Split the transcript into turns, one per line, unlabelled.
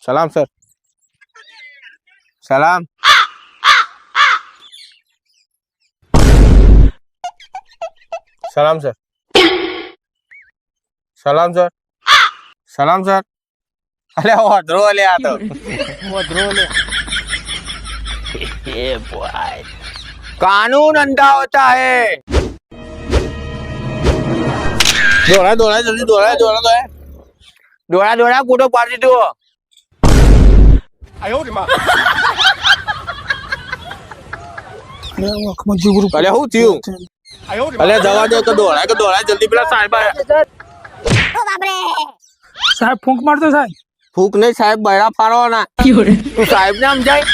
સલામ સર. સલામ. સલામ સર. સલામ સર. સલામ સર. અલે ઓધરો લે આ તો ઓધરો લે. ये बॉय कानून अंधा होता है. दौड़ा दौड़ा जल्दी दौड़ा दौड़ा दौड़ा दौड़ा दौड़ा कूटो पाड़ी दो. अरे હું થયું? અલે જવા દો તો દોડા જલ્દી પેલા સાહેબ
સાહેબ ફૂંક મારતો સાહેબ.
ફૂક નહીં સાહેબ બૈરા ફાળવાના. તું સાહેબ ને સમજાય.